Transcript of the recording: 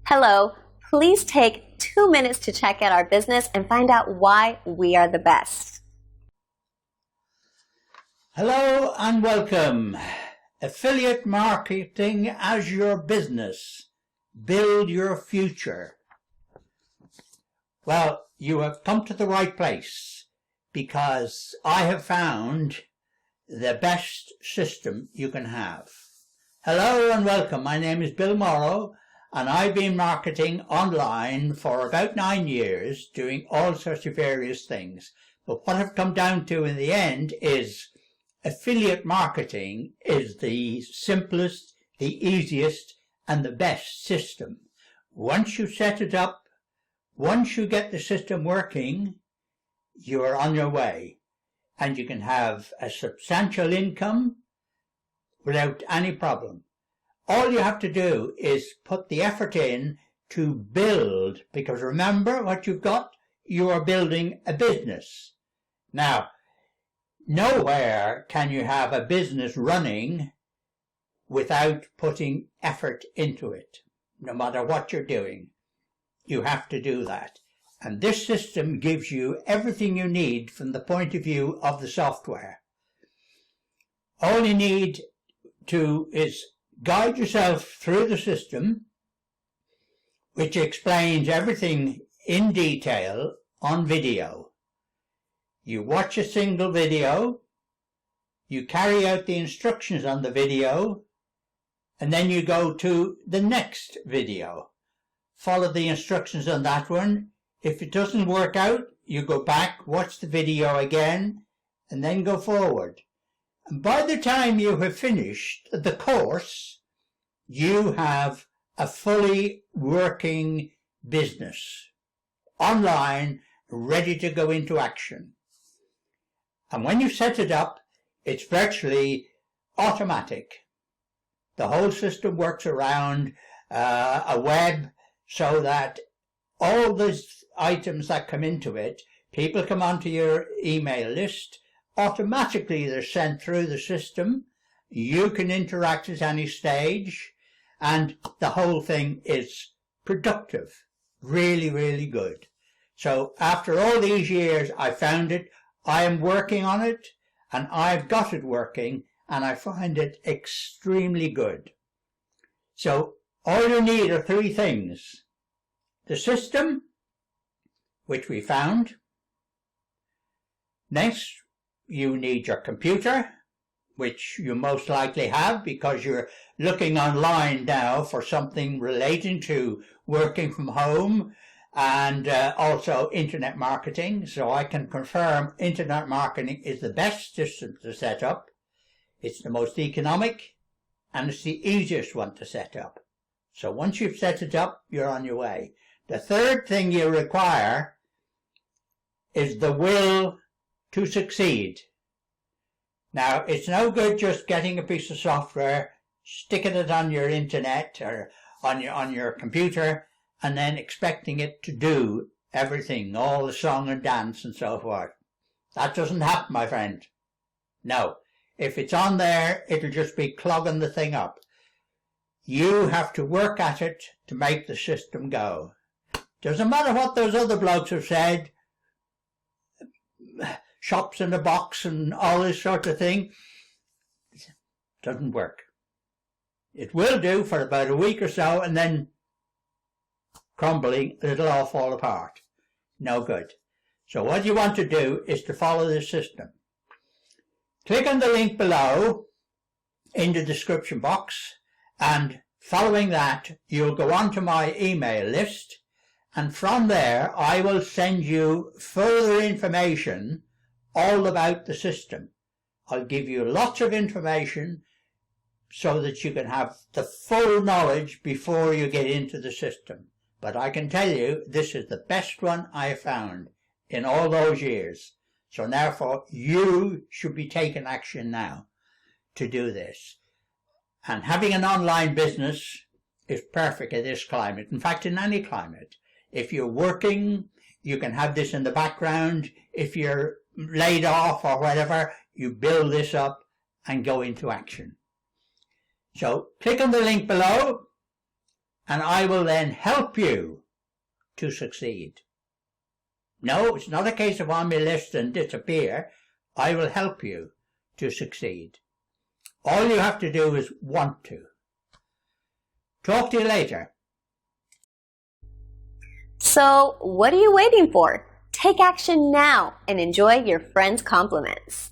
Hello, please take 2 minutes to check out our business and find out why we are the best. Hello and welcome. Affiliate marketing as your business. Build your future. Well, you have come to the right place because I have found the best system you can have. Hello and welcome. My name is Bill Morrow and I've been marketing online for about 9 years, doing all sorts of various things. But what I've come down to in the end is affiliate marketing is the simplest, the easiest, and the best system. Once you set it up, once you get the system working, you're on your way. And you can have a substantial income without any problem. All you have to do is put the effort in to build, because remember what you've got, you are building a business. Now, nowhere can you have a business running without putting effort into it. No matter what you're doing, you have to do that. And this system gives you everything you need from the point of view of the software. All you need to is guide yourself through the system, which explains everything in detail on video. You watch a single video, you carry out the instructions on the video, and then you go to the next video. Follow the instructions on that one. If it doesn't work out, you go back, watch the video again, and then go forward. And by the time you have finished the course, you have a fully working business, online, ready to go into action. And when you set it up, it's virtually automatic. The whole system works around a web so that all the items that come into it, people come onto your email list, automatically they're sent through the system. You can interact at any stage, and the whole thing is productive. Really, really good. So after all these years, I found it. I am working on it, and I've got it working, and I find it extremely good. So all you need are 3 things. The system, which we found. Next, you need your computer, which you most likely have because you're looking online now for something relating to working from home and also internet marketing. So I can confirm internet marketing is the best system to set up. It's the most economic and it's the easiest one to set up. So once you've set it up, you're on your way. The third thing you require is the will to succeed. Now, it's no good just getting a piece of software, sticking it on your internet or on your computer, and then expecting it to do everything, all the song and dance and so forth. That doesn't happen, my friend. No. If it's on there, it'll just be clogging the thing up. You have to work at it to make the system go. Doesn't matter what those other blokes have said, shops in a box and all this sort of thing. It doesn't work. It will do for about a week or so, and then crumbling, it'll all fall apart. No good. So what you want to do is to follow this system. Click on the link below in the description box, and following that, you'll go on to my email list, and from there I will send you further information all about the system. I'll give you lots of information so that you can have the full knowledge before you get into the system. But I can tell you, this is the best one I have found in all those years. So therefore, you should be taking action now to do this. And having an online business is perfect in this climate. In fact, in any climate. If you're working, you can have this in the background. If you're laid off or whatever, you build this up and go into action. So click on the link below and I will then help you to succeed. No, it's not a case of on my list and disappear. I will help you to succeed. All you have to do is want to. Talk to you later. So, what are you waiting for? Take action now and enjoy your friends' compliments.